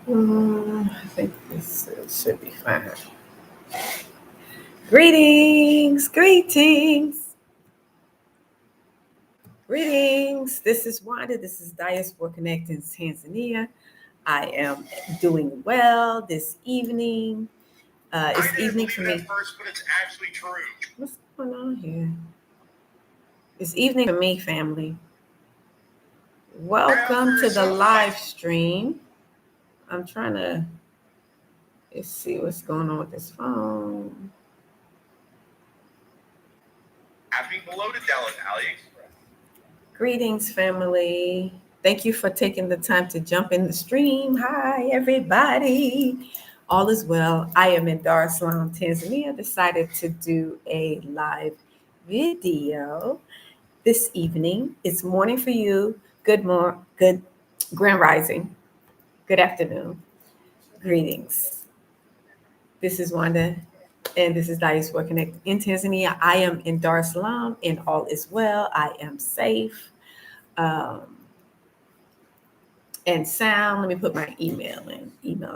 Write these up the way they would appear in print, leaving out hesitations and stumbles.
I think this should be fine. Greetings. This is Wanda. This is Diaspora Connect in Tanzania. I am doing well this evening. It's evening for me. First, but it's actually true. What's going on here? It's evening for me, family. Welcome to the live stream. I'm trying to let's see what's going on with this phone. Happy belated Dallas AliExpress. Greetings, family. Thank you for taking the time to jump in the stream. Hi, everybody. All is well. I am in Dar Es Salaam, Tanzania. Decided to do a live video this evening. It's morning for you. Good grand rising. Good afternoon. Greetings. This is Wanda, and this is Diaspora Connect in Tanzania. I am in Dar es Salaam, and all is well. I am safe and sound. Let me put my email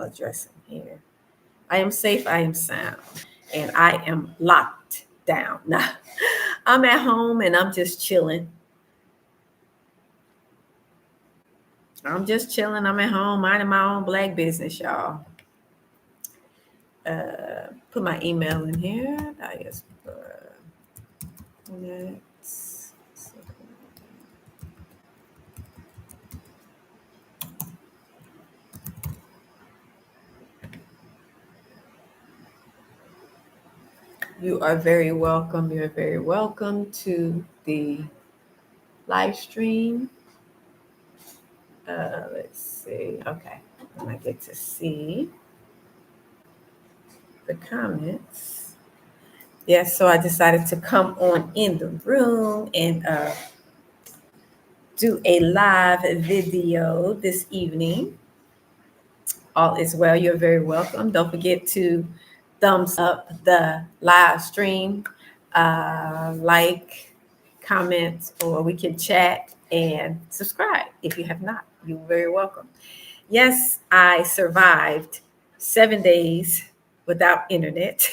address in here. I am safe. I am sound, and I am locked down. Now, I'm at home, and I'm just chilling. I'm at home, minding my own black business, y'all. Put my email in here. Diaspora. Next. You are very welcome. You're very welcome to the live stream. Let's see. Okay. When I get to see the comments. Yes, so I decided to come on in the room and do a live video this evening. All is well. You're very welcome. Don't forget to thumbs up the live stream, like, comment, or we can chat and subscribe if you have not. You're very welcome. Yes, I survived 7 days without internet.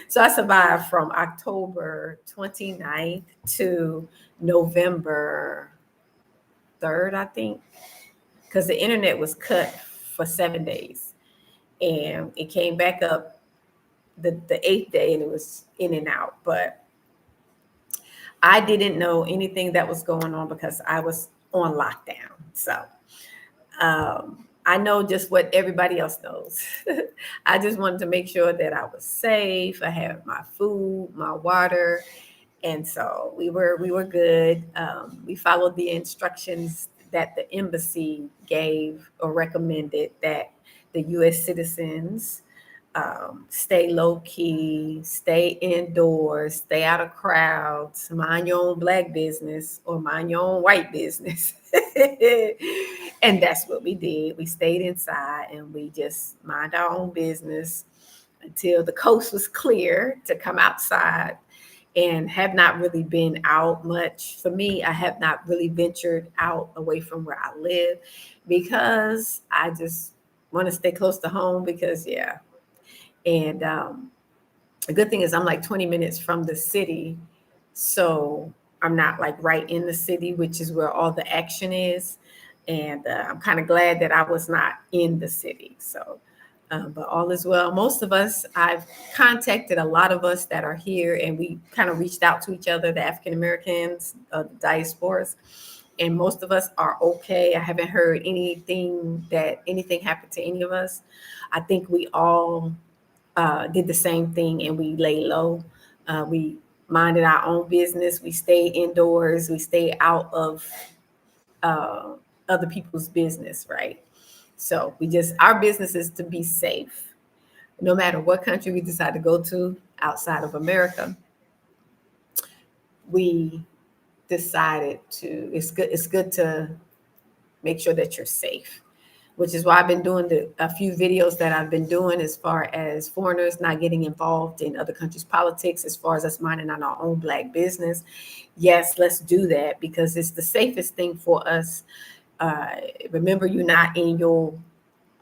So I survived from October 29th to November 3rd, I think, because the internet was cut for 7 days. And it came back up the eighth day, and it was in and out. But I didn't know anything that was going on because I was on lockdown. So I know just what everybody else knows. I just wanted to make sure that I was safe. I had my food, my water, and so we were good. We followed the instructions that the embassy gave or recommended, that the U.S. citizens stay low key, stay indoors, stay out of crowds, mind your own black business or mind your own white business. And that's what we did. We stayed inside and we just mind our own business until the coast was clear to come outside, and have not really been out much. For me, I have not really ventured out away from where I live because I just want to stay close to home because, yeah. And the good thing is I'm like 20 minutes from the city. So I'm not like right in the city, which is where all the action is. And I'm kind of glad that I was not in the city. So, but all is well. Most of us, I've contacted a lot of us that are here, and we kind of reached out to each other, the African Americans, the diasporas, and most of us are okay. I haven't heard anything happened to any of us. I think we all did the same thing, and we lay low. We minded our own business. We stayed indoors. We stayed out of other people's business, right? So our business is to be safe. No matter what country we decide to go to outside of America, we decided it's good to make sure that you're safe, which is why I've been doing a few videos that I've been doing as far as foreigners not getting involved in other countries' politics, as far as us minding on our own black business. Yes, let's do that because it's the safest thing for us. Remember, you're not in your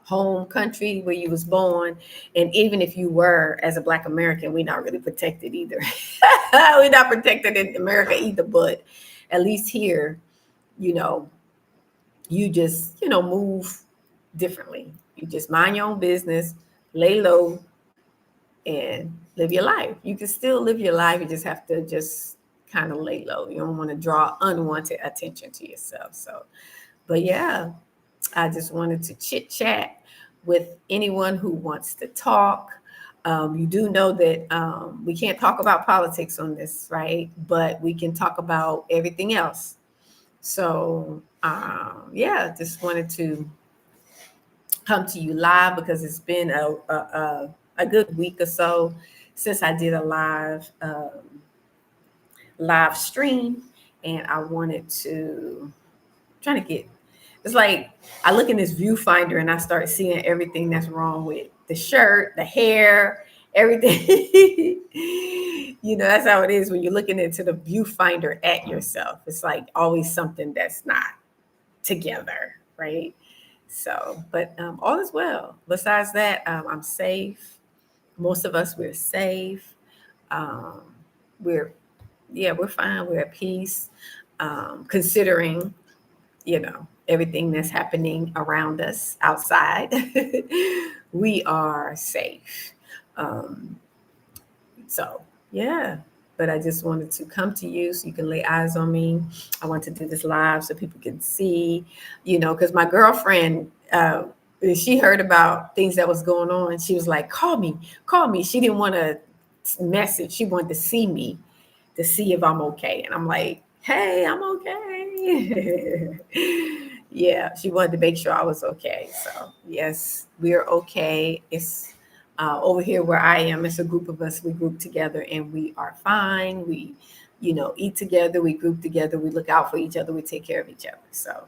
home country where you was born. And even if you were, as a Black American, we're not really protected either. We're not protected in America either, but at least here, you know, you just, move differently. You just mind your own business, lay low, and live your life. You can still live your life. You just have to just kind of lay low. You don't want to draw unwanted attention to yourself. So, but yeah, I just wanted to chit chat with anyone who wants to talk. You do know that we can't talk about politics on this, right? But we can talk about everything else. So, yeah, just wanted to come to you live because it's been a good week or so since I did a live stream, and I wanted to trying to get. It's like I look in this viewfinder and I start seeing everything that's wrong with the shirt, the hair, everything. That's how it is when you're looking into the viewfinder at yourself. It's like always something that's not together, right? So, but all is well. Besides that, I'm safe. Most of us, we're safe. Um, we're, yeah, we're fine. We're at peace, considering, everything that's happening around us outside. We are safe. Um, so, yeah. But I just wanted to come to you so you can lay eyes on me. I want to do this live so people can see, because my girlfriend, she heard about things that was going on. She was like, call me. She didn't want to message. She wanted to see me to see if I'm okay. And I'm like, hey, I'm okay. Yeah, she wanted to make sure I was okay. So, yes, we're okay. It's over here where I am, it's a group of us. We group together and we are fine. We, eat together. We group together. We look out for each other. We take care of each other. So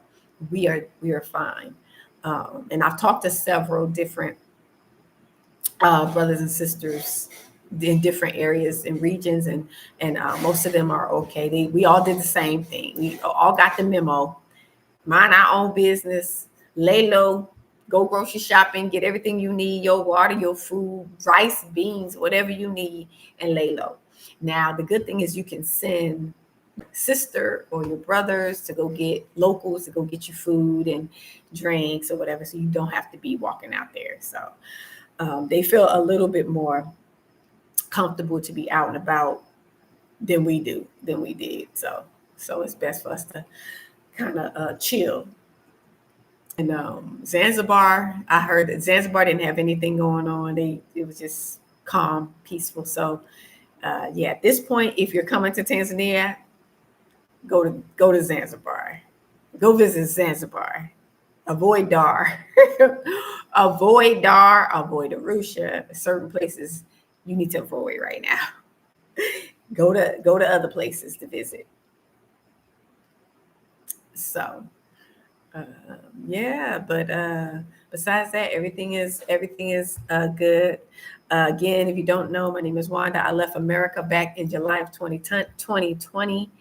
we are fine. And I've talked to several different brothers and sisters in different areas and regions, and most of them are okay. We all did the same thing. We all got the memo. Mind our own business, lay low, go grocery shopping, get everything you need, your water, your food, rice, beans, whatever you need, and lay low. Now, the good thing is you can send sister or your brothers to go get locals to go get you food and drinks or whatever, so you don't have to be walking out there. So they feel a little bit more comfortable to be out and about than we did. So it's best for us to kind of chill. And Zanzibar, I heard that Zanzibar didn't have anything going on. It was just calm, peaceful. So yeah, at this point, if you're coming to Tanzania, go to Zanzibar. Go visit Zanzibar. Avoid Dar. Avoid Dar, avoid Arusha. Certain places you need to avoid right now. Go to other places to visit. So yeah, but besides that, everything is good. Again, if you don't know, my name is Wanda. I left America back in July of 2020,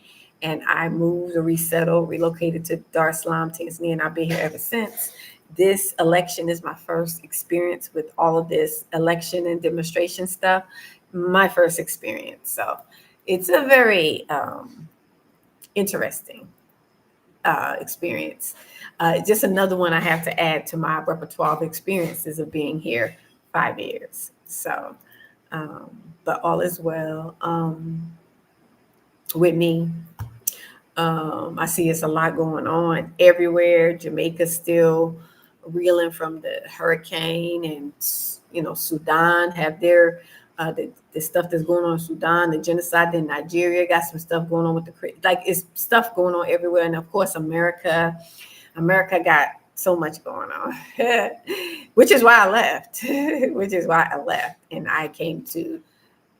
and I moved or resettled, relocated to Dar es Salaam, Tanzania, and I've been here ever since. This election is my first experience with all of this election and demonstration stuff. My first experience, so it's a very interesting experience. Just another one I have to add to my repertoire of experiences of being here 5 years. So, but all is well with me. I see it's a lot going on everywhere. Jamaica's still reeling from the hurricane, and Sudan have their the stuff that's going on in Sudan, the genocide in Nigeria, got some stuff going on with it's stuff going on everywhere. And of course, America got so much going on, which is why I left, and I came to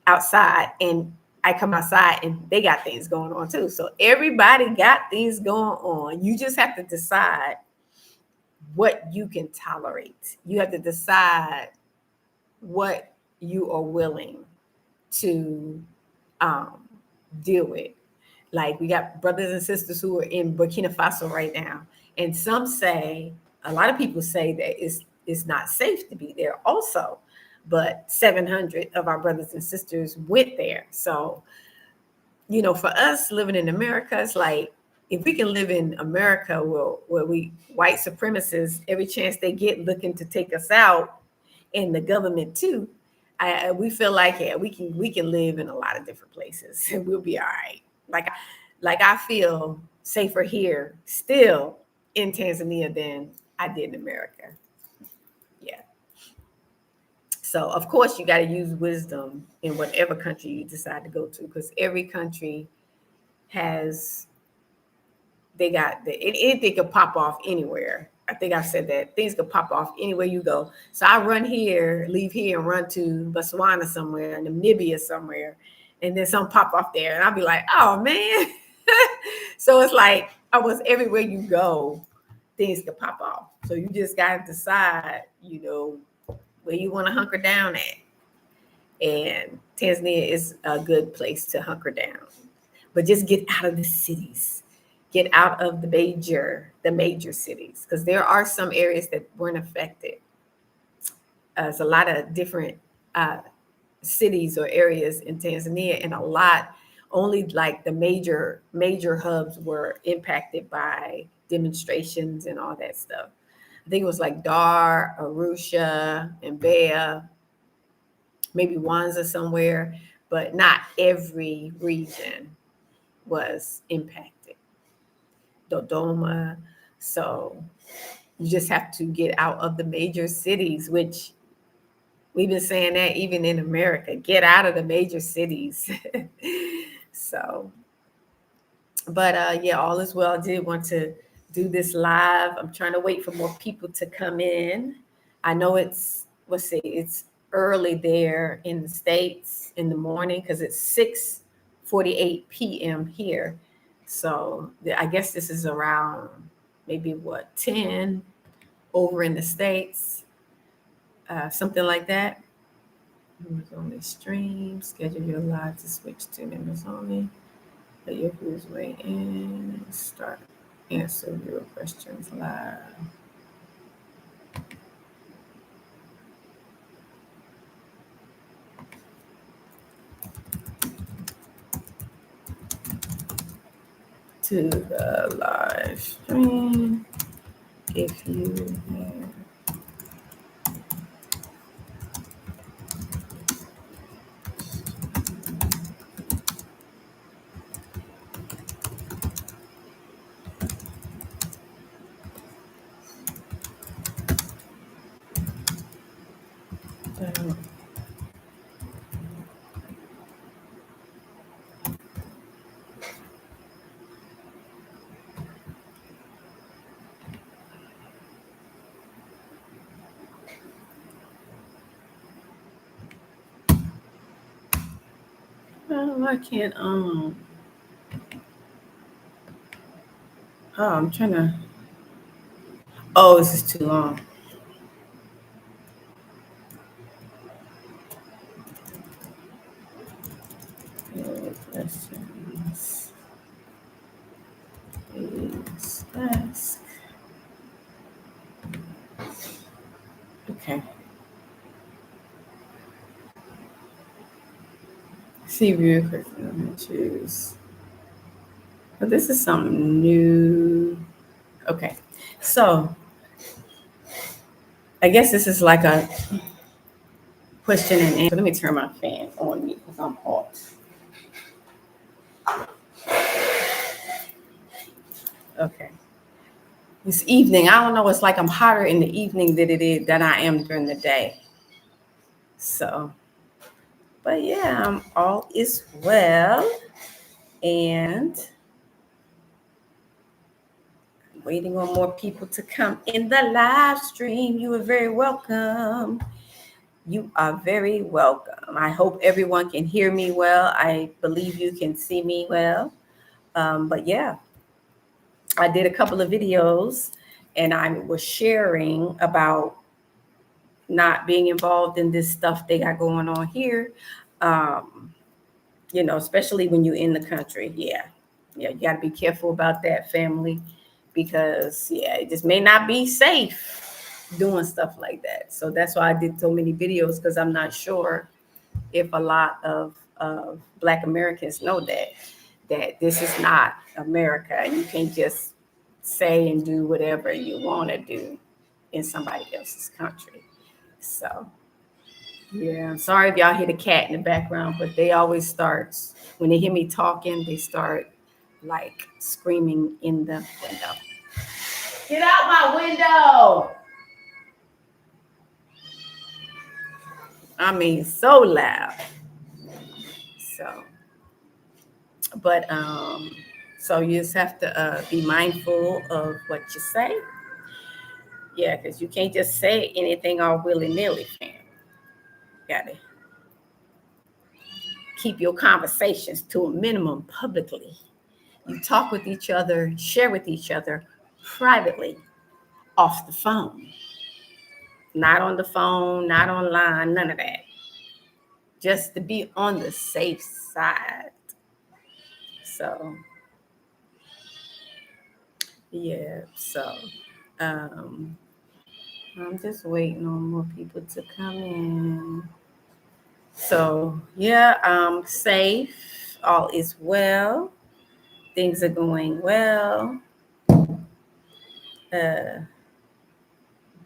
outside, and I come outside and they got things going on too. So everybody got things going on. You just have to decide what you can tolerate. You have to decide what you are willing to deal with. Like, we got brothers and sisters who are in Burkina Faso right now. And a lot of people say that it's not safe to be there also. But 700 of our brothers and sisters went there. So, for us living in America, it's like, if we can live in America where we white supremacists, every chance they get looking to take us out, and the government too, we feel like, yeah, we can live in a lot of different places and we'll be all right. Like I feel safer here still in Tanzania than I did in America. Yeah. So of course you got to use wisdom in whatever country you decide to go to, because every country has anything could pop off anywhere. I think I've said that things could pop off anywhere you go. So I run here, leave here, and run to Botswana somewhere, Namibia somewhere, and then some pop off there, and I'll be like, oh man. So it's like almost everywhere you go, things could pop off. So you just got to decide, where you want to hunker down at. And Tanzania is a good place to hunker down, but just get out of the cities. Get out of the major cities, because there are some areas that weren't affected. There's a lot of different cities or areas in Tanzania, and a lot only like the major hubs were impacted by demonstrations and all that stuff. I think it was like Dar, Arusha, and Mbeya, maybe Wanza somewhere, but not every region was impacted. Dodoma. So you just have to get out of the major cities, which we've been saying that even in America, get out of the major cities. So, but yeah, all is well. I did want to do this live. I'm trying to wait for more people to come in. I know it's early there in the States in the morning, because it's 6:48 p.m. here. So I guess this is around maybe 10 over in the States, something like that. Members only stream, schedule your live to switch to members only. Let your viewers weigh in, start answer viewer questions live. To the live stream if you have I can't oh, I'm trying to this is too long. Questions please ask. Okay. See view question. I'm gonna choose. But this is something new. Okay. So I guess this is like a question and answer. Let me turn my fan on me because I'm hot. Okay. This evening, I don't know, it's like I'm hotter in the evening than I am during the day. So, but yeah, all is well. And I'm waiting on more people to come in the live stream. You are very welcome. You are very welcome. I hope everyone can hear me well. I believe you can see me well. But yeah, I did a couple of videos and I was sharing about not being involved in this stuff they got going on here. Especially when you're in the country. Yeah, you got to be careful about that, family, because it just may not be safe. doing stuff like that. So that's why I did so many videos, because I'm not sure if a lot of Black Americans know that this is not America. You can't just say and do whatever you want to do in somebody else's country. So yeah, I'm sorry if y'all hear the cat in the background, but they always start when they hear me talking, they start like screaming in the window. Get out my window! I mean, so loud. So, but so you just have to be mindful of what you say. Yeah, because you can't just say anything all willy nilly, fam. Gotta keep your conversations to a minimum publicly. You talk with each other, share with each other privately, off the phone. Not on the phone, not online, none of that. Just to be on the safe side. So, yeah, so um, I'm just waiting on more people to come in. So, yeah, I'm safe. All is well. Things are going well. Uh,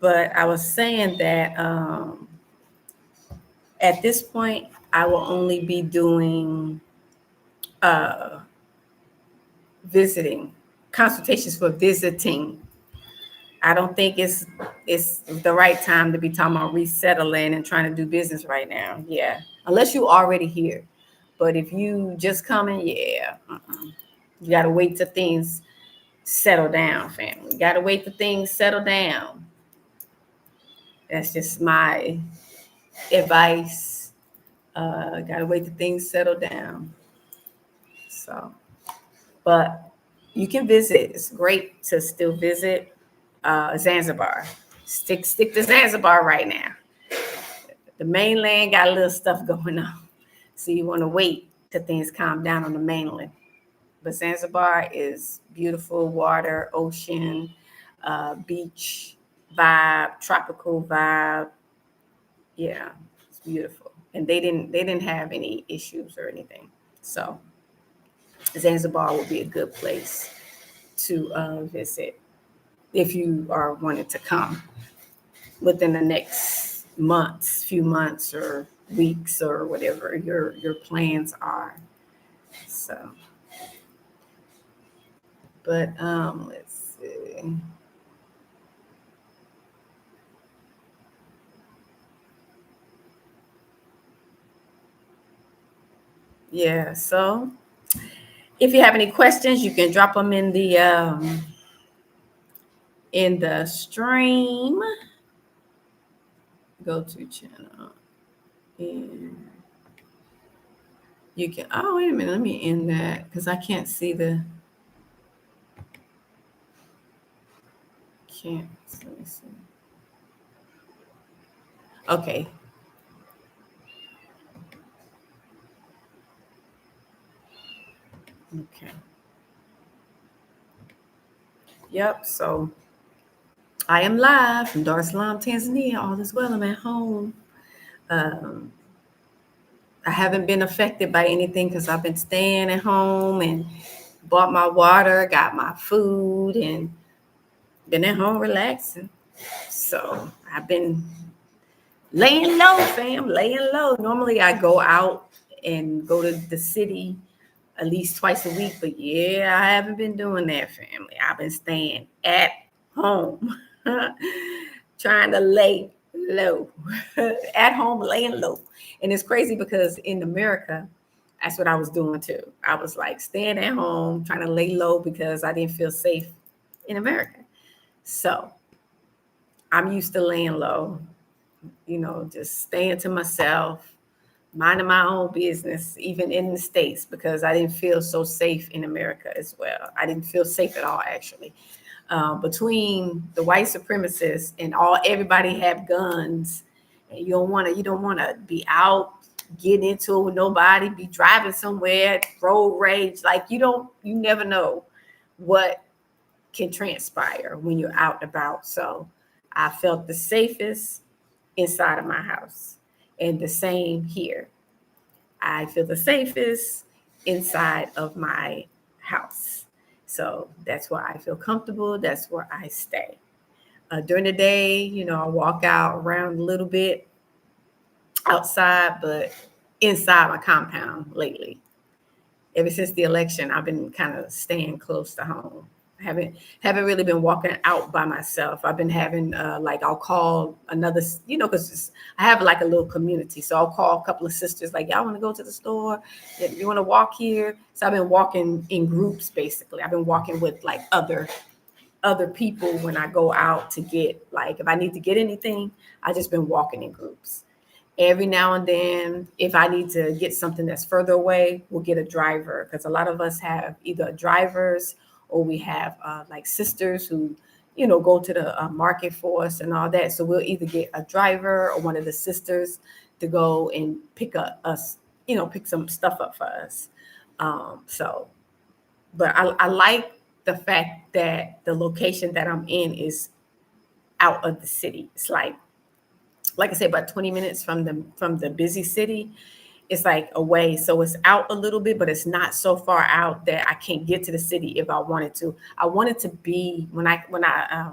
but I was saying that at this point, I will only be doing uh, visiting consultations for visiting. I don't think it's the right time to be talking about resettling and trying to do business right now. Yeah, unless you already here. But if you just coming, yeah, you got to wait till things settle down, family. You got to wait till things settle down. That's just my advice. Got to wait till things settle down. So, but you can visit. It's great to still visit Zanzibar. Stick to Zanzibar right now. The mainland got a little stuff going on, so you want to wait till things calm down on the mainland. But Zanzibar is beautiful, water, ocean, beach vibe, tropical vibe. Yeah, it's beautiful, and they didn't have any issues or anything. So Zanzibar would be a good place to visit if you are wanting to come within the next months, few months or weeks or whatever your plans are. So, but let's see. Yeah, so if you have any questions, you can drop them in the stream. Go to channel. And you can, oh, wait a minute, let me end that because I can't see the, can't, let me see. Okay. Okay. Yep. So I am live from Dar es Salaam, Tanzania. All is well. I'm at home. Um, I haven't been affected by anything because I've been staying at home and bought my water, got my food, and been at home relaxing. So I've been laying low, fam, laying low. Normally I go out and go to the city at least twice a week, but yeah, I haven't been doing that, family. I've been staying at home, trying to lay low, at home, laying low. And it's crazy because in America, that's what I was doing too. I was like staying at home, trying to lay low because I didn't feel safe in America. So I'm used to laying low, just staying to myself, minding my own business, even in the States, because I didn't feel so safe in America as well. I didn't feel safe at all, actually. Between the white supremacists and everybody have guns, and you don't want to be out getting into it with nobody, be driving somewhere, road rage. Like you never know what can transpire when you're out and about. So I felt the safest inside of my house. And the same here. I feel the safest inside of my house. So that's where I feel comfortable. That's where I stay. During the day, I walk out around a little bit outside, but inside my compound lately. Ever since the election, I've been kind of staying close to home. Haven't really been walking out by myself. I've been having like I'll call another, because I have like a little community. So I'll call a couple of sisters, like, y'all want to go to the store? You want to walk here? So I've been walking in groups basically. I've been walking with like other people when I go out to get, like, if I need to get anything, I just been walking in groups. Every now and then, if I need to get something that's further away, we'll get a driver, because a lot of us have either drivers or we have like sisters who, go to the market for us and all that. So we'll either get a driver or one of the sisters to go and pick up us, pick some stuff up for us. So, but I like the fact that the location that I'm in is out of the city. It's like I said, about 20 minutes from the busy city. It's like away. So it's out a little bit, but it's not so far out that I can't get to the city if I wanted to. I wanted to be, when I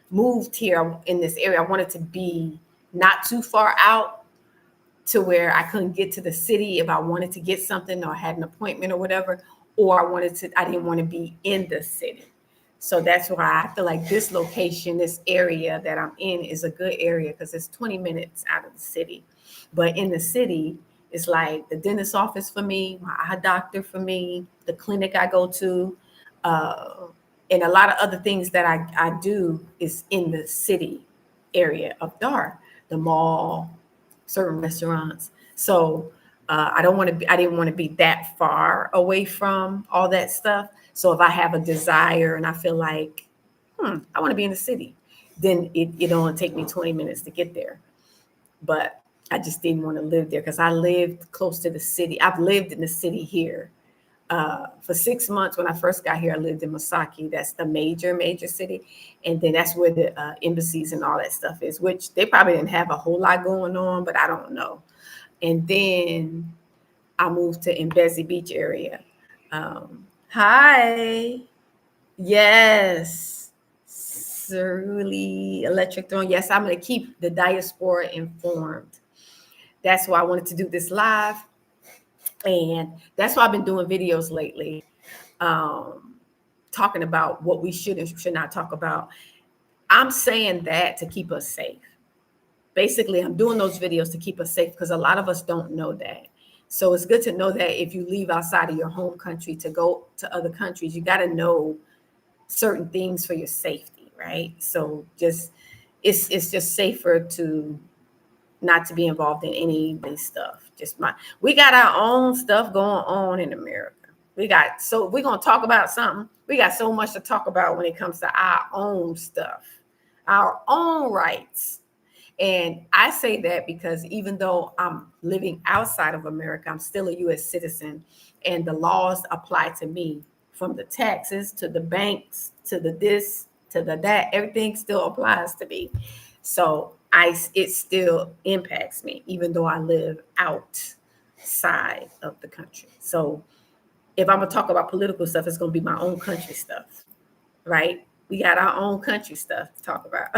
moved here in this area, I wanted to be not too far out to where I couldn't get to the city if I wanted to get something or had an appointment or whatever, or I didn't want to be in the city. So that's why I feel like this location, this area that I'm in is a good area, because it's 20 minutes out of the city. But in the city, it's like the dentist office for me, my eye doctor for me, the clinic I go to, uh, and a lot of other things that I do is in the city area of Dar, the mall, certain restaurants. So I didn't want to be that far away from all that stuff. So if I have a desire and I feel like, I want to be in the city, then it only take me 20 minutes to get there. But I just didn't want to live there because I lived close to the city. I've lived in the city here. For 6 months when I first got here, I lived in Masaki. That's the major city. And then that's where the embassies and all that stuff is, which they probably didn't have a whole lot going on, but I don't know. And then I moved to Mbezi Beach area. Hi. Yes. Surly Electric Throne. Yes, I'm going to keep the diaspora informed. That's why I wanted to do this live. And that's why I've been doing videos lately, talking about what we should and should not talk about. I'm saying that to keep us safe. Basically, I'm doing those videos to keep us safe because a lot of us don't know that. So it's good to know that if you leave outside of your home country to go to other countries, you got to know certain things for your safety, right? So it's just safer to not to be involved in any stuff. We got our own stuff going on in America. So we're gonna talk about something. We got so much to talk about when it comes to our own stuff, our own rights. And I say that because even though I'm living outside of America, I'm still a US citizen, and the laws apply to me, from the taxes to the banks to the this to the that. Everything still applies to me. So it still impacts me, even though I live outside of the country. So if I'm gonna talk about political stuff, it's gonna be my own country stuff, right? We got our own country stuff to talk about.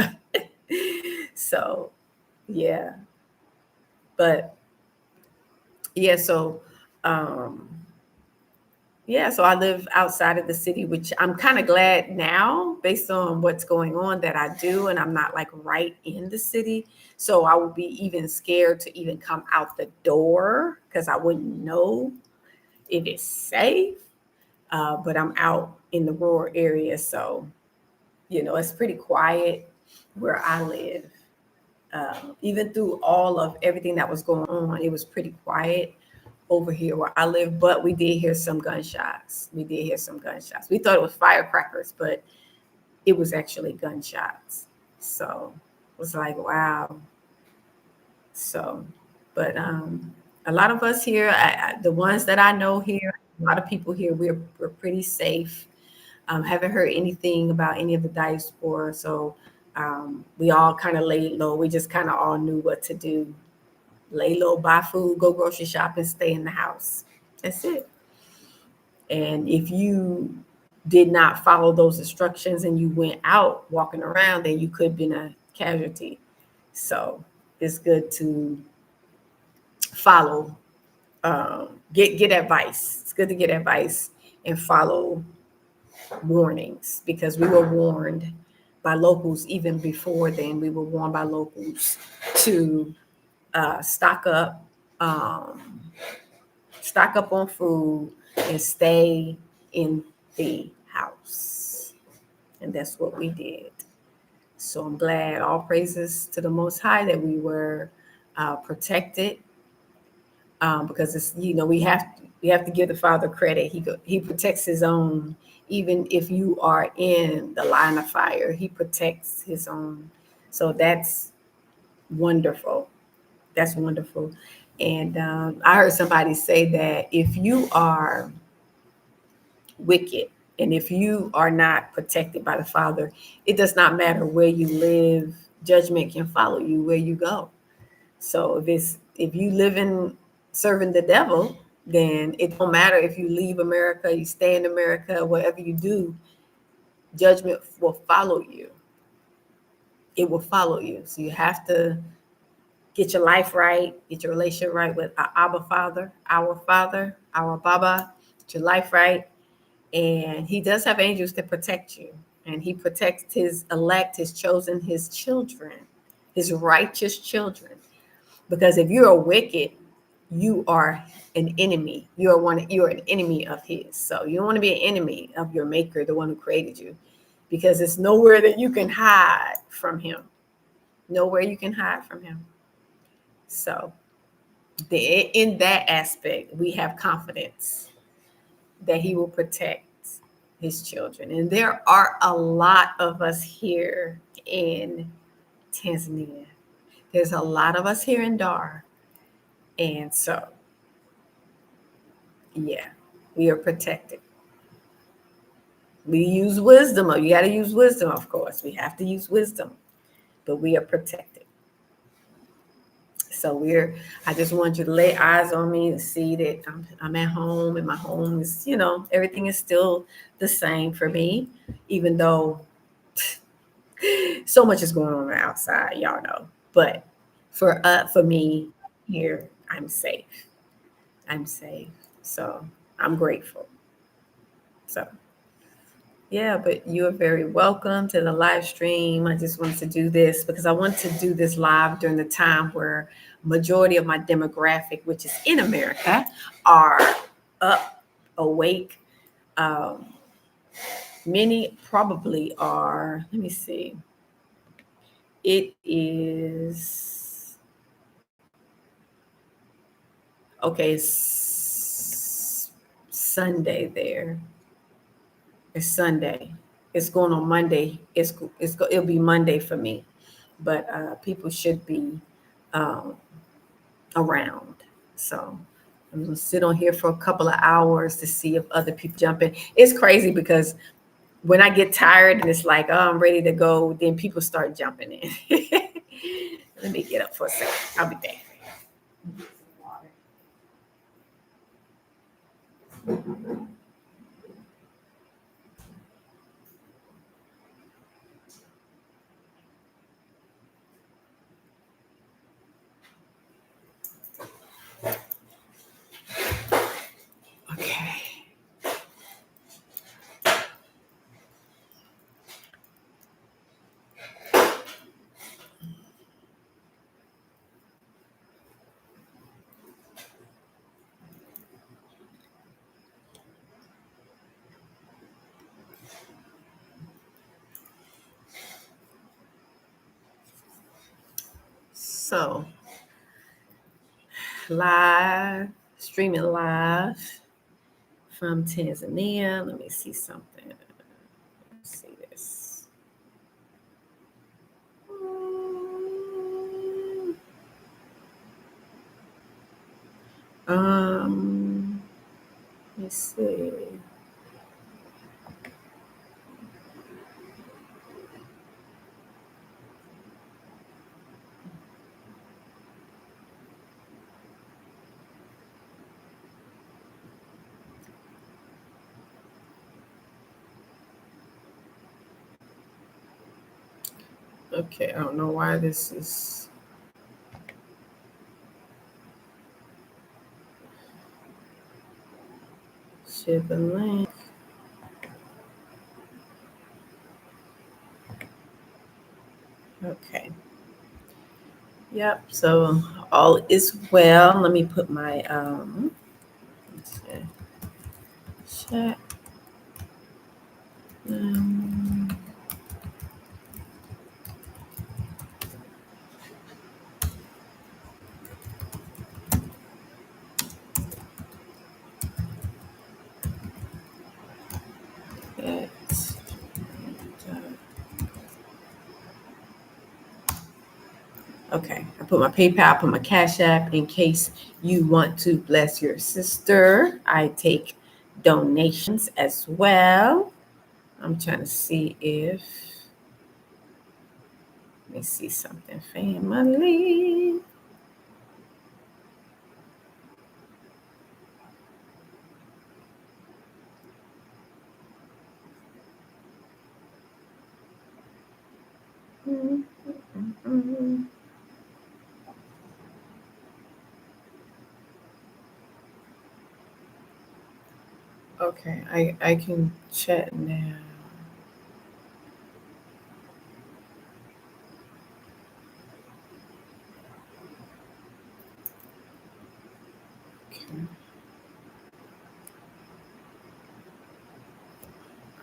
So yeah, but yeah, so um yeah, so I live outside of the city, which I'm kind of glad now, based on what's going on, that I do, and I'm not like right in the city. So I would be even scared to even come out the door because I wouldn't know if it's safe. But I'm out in the rural area, so it's pretty quiet where I live. Even through all of everything that was going on, it was pretty quiet over here where I live, but we did hear some gunshots. We thought it was firecrackers, but it was actually gunshots. So it was like, wow. So, but a lot of us here, the ones that I know here, a lot of people here, we're pretty safe. Haven't heard anything about any of the diaspora. So We all kind of laid low. We just kind of all knew what to do. Lay low, buy food, go grocery shopping, stay in the house. That's it. And if you did not follow those instructions and you went out walking around, then you could have been a casualty. So it's good to follow, get advice. It's good to get advice and follow warnings, because we were warned by locals even before then. We were warned by locals to stock up, um, stock up on food and stay in the house. And that's what we did. So I'm glad, all praises to the Most High, that we were protected, because it's, we have to give the Father credit. He protects his own. Even if you are in the line of fire, he protects his own. So that's wonderful. That's wonderful. And I heard somebody say that if you are wicked and if you are not protected by the Father, it does not matter where you live. Judgment can follow you where you go. So if you live in serving the devil, then it don't matter if you leave America, you stay in America, whatever you do, judgment will follow you. It will follow you. So you have to get your life right, get your relationship right with our Father, our Baba. Get your life right. And he does have angels to protect you. And he protects his elect, his chosen, his children, his righteous children. Because if you are wicked, you are an enemy. You're an enemy of his. So you don't want to be an enemy of your maker, the one who created you, because it's nowhere that you can hide from him. Nowhere you can hide from him. So in that aspect, we have confidence that he will protect his children. And there are a lot of us here in Tanzania. There's a lot of us here in Dar. And so, yeah, we are protected. We use wisdom. You got to use wisdom, of course. We have to use wisdom, but we are protected. So I just want you to lay eyes on me and see that I'm at home, and my home is, everything is still the same for me, even though so much is going on outside, y'all know. But for me here, I'm safe. I'm safe. So I'm grateful. So yeah, but you are very welcome to the live stream. I just wanted to do this because I want to do this live during the time where majority of my demographic, which is in America, are up, awake. Many probably are. Let me see. It is okay. It's Sunday there. It's Sunday. It's going on Monday. It'll be Monday for me, but people should be um, around. So I'm gonna sit on here for a couple of hours to see if other people jump in. It's crazy because when I get tired and it's like, oh, I'm ready to go, then people start jumping in. Let me get up for a second. I'll be back. Okay. So streaming live from Tanzania. Let me see something. Let's see this. Let's see. Okay, I don't know why this is. Share the link. Okay. Yep. So all is well. Let me put my let's see, chat. Um, it's, okay. I put my PayPal, put my Cash App in case you want to bless your sister. I take donations as well. I'm trying to see if let me see something. Family. Okay, I can chat now. Okay.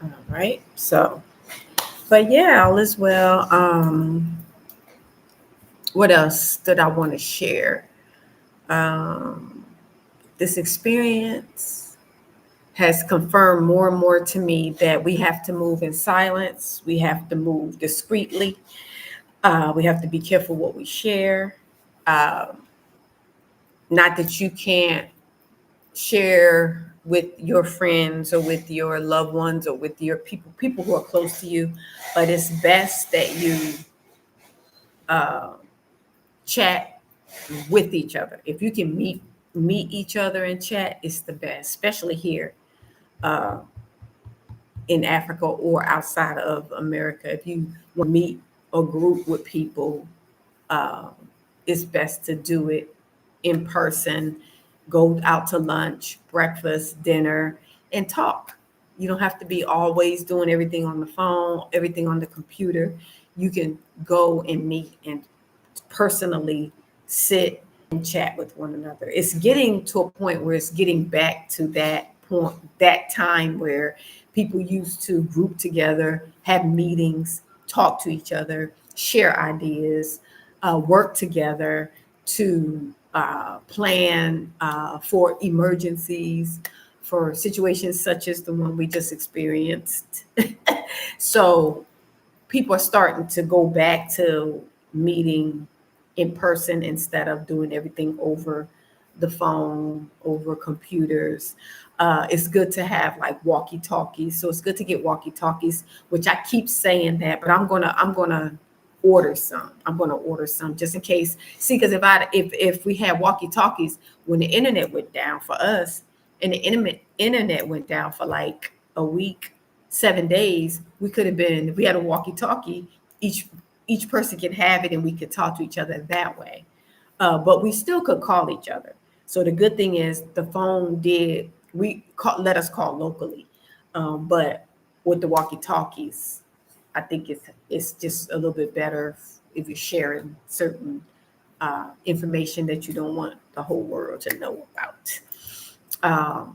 All right. So, but yeah, all is well. What else did I want to share? Um, this experience has confirmed more and more to me that we have to move in silence. We have to move discreetly. We have to be careful what we share. Um, Not that you can't share with your friends or with your loved ones or with your people who are close to you, but it's best that you uh, chat with each other. If you can meet each other and chat, it's the best, especially here uh, in Africa or outside of America. If you want to meet a group with people, uh, it's best to do it in person. Go out to lunch, breakfast, dinner, and talk. You don't have to be always doing everything on the phone, everything on the computer. You can go and meet and personally sit and chat with one another. It's getting to a point where it's getting back to that point, that time where people used to group together, have meetings, talk to each other, share ideas, work together to plan for emergencies, for situations such as the one we just experienced. So people are starting to go back to meeting in person instead of doing everything over the phone, over computers. It's good to have like walkie talkies. So it's good to get walkie talkies, which I keep saying that, but I'm gonna order some. I'm gonna order some just in case. See, because if we had walkie talkies when the internet went down for us, and the internet went down for like a week, 7 days, we could have been, if we had a walkie talkie, each person could have it and we could talk to each other that way. But we still could call each other. So the good thing is the phone let us call locally. But with the walkie talkies, I think it's just a little bit better if you're sharing certain information that you don't want the whole world to know about.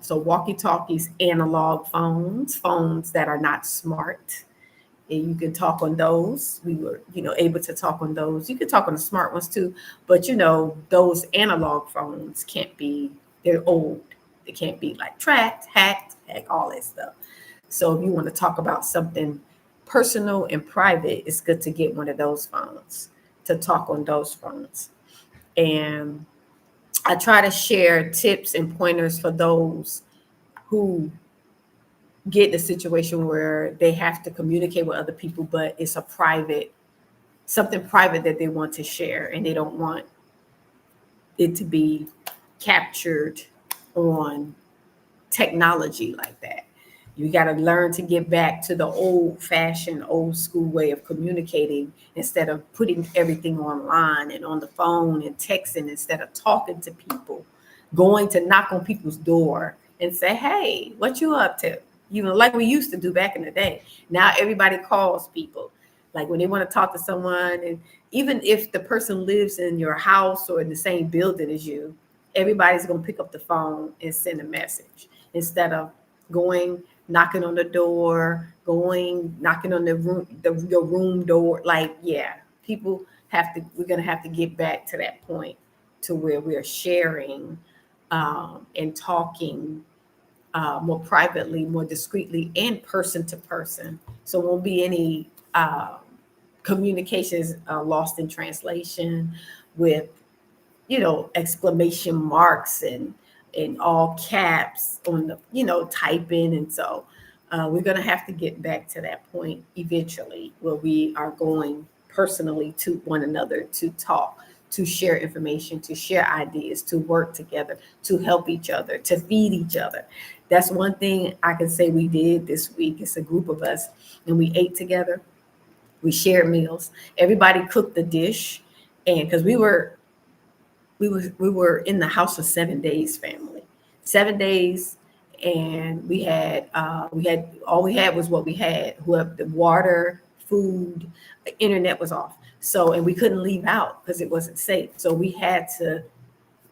So walkie talkies, analog phones that are not smart, and you can talk on those. We were, able to talk on those. You can talk on the smart ones too, but those analog phones can't be. They're old. They can't be like tracked, hack all that stuff. So if you want to talk about something personal and private, it's good to get one of those phones to talk on those phones. And I try to share tips and pointers for those who get in a situation where they have to communicate with other people, but it's something private that they want to share, and they don't want it to be captured on technology like that. You got to learn to get back to the old fashioned, old school way of communicating instead of putting everything online and on the phone and texting instead of talking to people, going to knock on people's door and say, hey, what you up to? You know, like we used to do back in the day. Now everybody calls people. Like when they want to talk to someone, and even if the person lives in your house or in the same building as you, everybody's going to pick up the phone and send a message instead of going knocking on the door, going knocking on the room, your room door. Like, yeah, people have to. We're gonna have to get back to that point to where we are sharing and talking more privately, more discreetly, and person to person. So won't be any communications lost in translation with exclamation marks and in all caps on the typing. And so we're going to have to get back to that point eventually where we are going personally to one another to talk, to share information, to share ideas, to work together, to help each other, to feed each other. That's one thing I can say we did this week. It's a group of us and we ate together. We shared meals. Everybody cooked a dish. And because we were in the house for 7 days, family, 7 days, and we had all we had was what we had. Whoever the water, food, the internet was off. So and we couldn't leave out because it wasn't safe. So we had to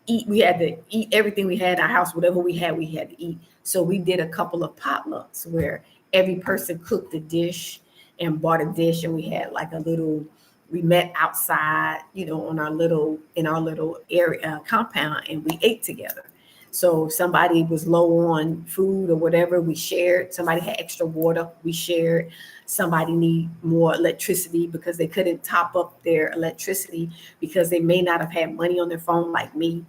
eat. We had to eat everything we had in our house, whatever we had to eat. So we did a couple of potlucks where every person cooked a dish and bought a dish, and we had like a little. We met outside, on our little in our little area compound, and we ate together. So if somebody was low on food or whatever, we shared. Somebody had extra water, we shared. Somebody need more electricity because they couldn't top up their electricity because they may not have had money on their phone like me,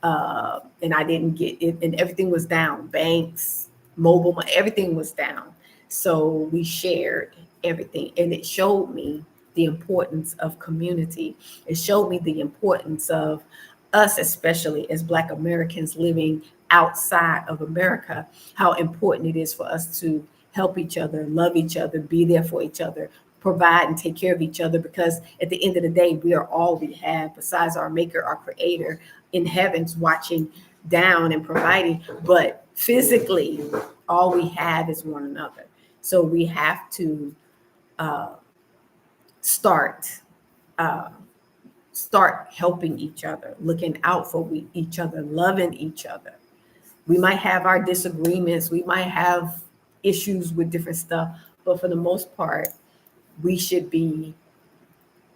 and I didn't get it, and everything was down. Banks, mobile, everything was down. So we shared everything, and it showed me the importance of community. It showed me the importance of us, especially as Black Americans living outside of America, how important it is for us to help each other, love each other, be there for each other, provide and take care of each other, because at the end of the day, we are all we have besides our maker, our creator in heavens watching down and providing. But physically, all we have is one another. So we have to uh, start uh, start helping each other, looking out for each other, loving each other. We might have our disagreements, we might have issues with different stuff, but for the most part, we should be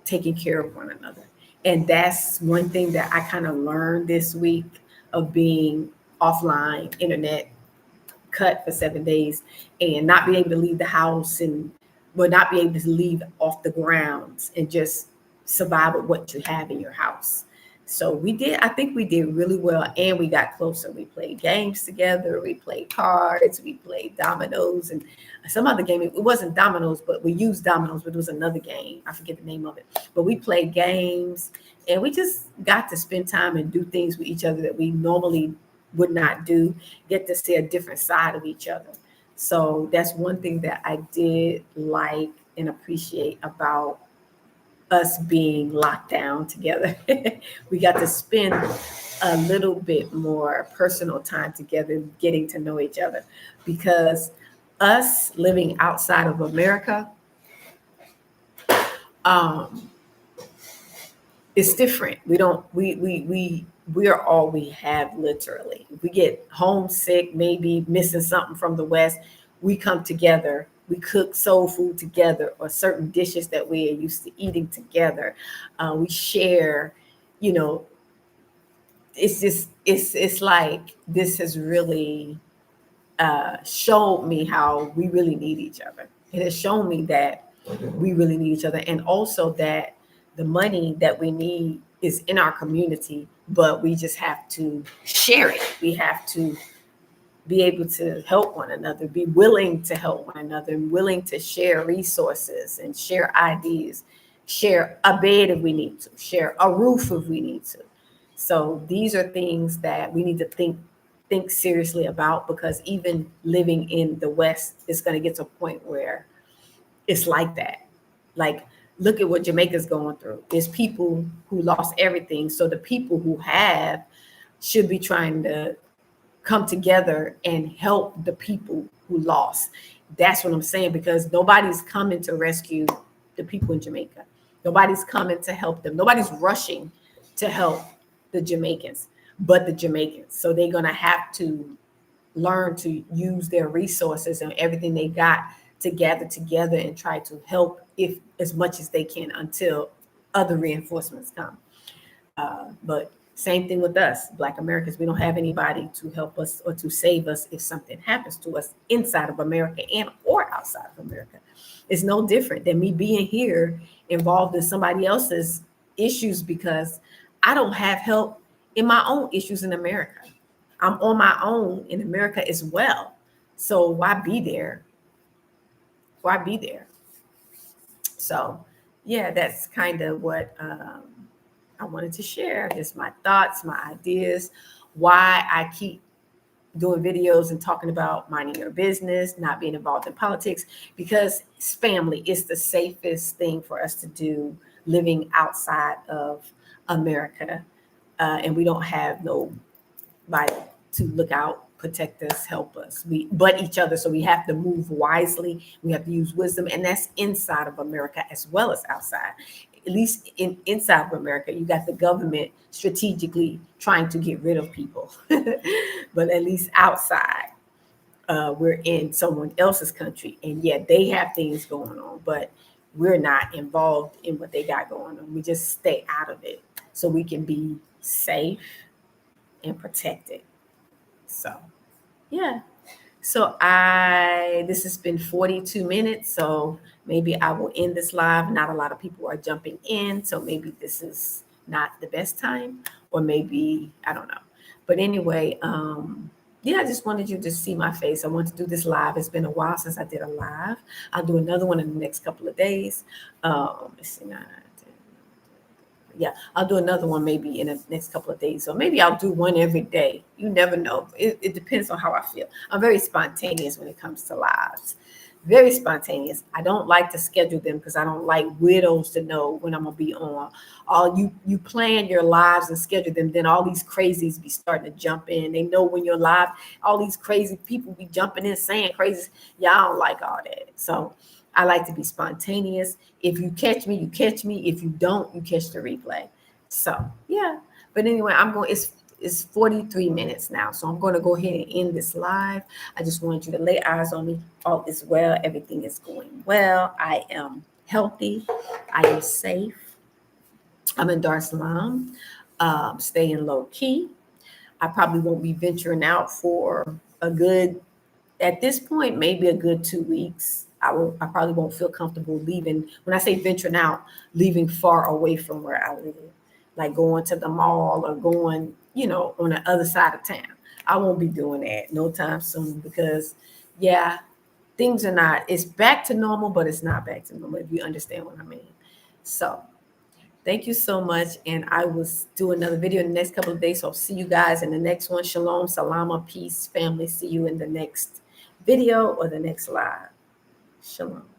taking care of one another. And that's one thing that I kind of learned this week of being offline, internet cut for 7 days, and not being able to leave the house and will not be able to leave off the grounds and just survive with what you have in your house. So I think we did really well, and we got closer. We played games together, we played cards, we played dominoes and some other game. It wasn't dominoes, but we used dominoes, but it was another game. I forget the name of it. But we played games, and we just got to spend time and do things with each other that we normally would not do, get to see a different side of each other. So that's one thing that I did like and appreciate about us being locked down together. We got to spend a little bit more personal time together, getting to know each other, because us living outside of America, um, it's different. We don't we are all we have, literally. If we get homesick, maybe missing something from the West, we come together. We cook soul food together, or certain dishes that we are used to eating together. We share, you know, it's just it's like this has really showed me how we really need each other. It has shown me that we really need each other, and also that the money that we need is in our community, but we just have to share it. We have to be able to help one another, be willing to help one another, and willing to share resources and share ideas, share a bed if we need to, share a roof if we need to. So these are things that we need to think think seriously about, because even living in the West is going to get to a point where it's like that. Like, look at what Jamaica's going through. There's people who lost everything. So the people who have should be trying to come together and help the people who lost. That's what I'm saying, because nobody's coming to rescue the people in Jamaica. Nobody's coming to help them. Nobody's rushing to help the Jamaicans, but the Jamaicans. So they're going to have to learn to use their resources and everything they got to gather together and try to help, if as much as they can, until other reinforcements come. But same thing with us, Black Americans. We don't have anybody to help us or to save us if something happens to us inside of America and or outside of America. It's no different than me being here involved in somebody else's issues, because I don't have help in my own issues in America. I'm on my own in America as well. So why be there? Why be there? So yeah, that's kind of what I wanted to share. Just my thoughts, my ideas, why I keep doing videos and talking about minding your business, not being involved in politics, because it's family is the safest thing for us to do living outside of America. And we don't have nobody to look out, protect us, help us. But each other. So we have to move wisely. We have to use wisdom. And that's inside of America as well as outside. At least inside of America, you got the government strategically trying to get rid of people. But at least outside, we're in someone else's country. And yet they have things going on, but we're not involved in what they got going on. We just stay out of it so we can be safe and protected. So, yeah. So this has been 42 minutes. So maybe I will end this live. Not a lot of people are jumping in. So maybe this is not the best time, or maybe, I don't know. But anyway, yeah, I just wanted you to see my face. I want to do this live. It's been a while since I did a live. I'll do another one in the next couple of days. Let's see, yeah, I'll do another one maybe in the next couple of days. So maybe I'll do one every day. You never know. It depends on how I feel. I'm very spontaneous when it comes to lives. Very spontaneous. I don't like to schedule them because I don't like widows to know when I'm gonna be on. All you plan your lives and schedule them, then all these crazies be starting to jump in. They know when you're live, all these crazy people be jumping in saying crazy. Yeah, I don't like all that. So I like to be spontaneous. If you catch me, you catch me. If you don't, you catch the replay. So yeah. But anyway, it's 43 minutes now. So I'm going to go ahead and end this live. I just wanted you to lay eyes on me. All is well. Everything is going well. I am healthy. I am safe. I'm in Dar es Salaam, staying low key. I probably won't be venturing out for at this point, maybe a good 2 weeks. I probably won't feel comfortable leaving. When I say venturing out, leaving far away from where I live, like going to the mall or going, on the other side of town. I won't be doing that no time soon, because yeah, things are not, it's back to normal, but it's not back to normal, if you understand what I mean. So thank you so much. And I will do another video in the next couple of days. So I'll see you guys in the next one. Shalom, salama, peace, family. See you in the next video or the next live. Shalom.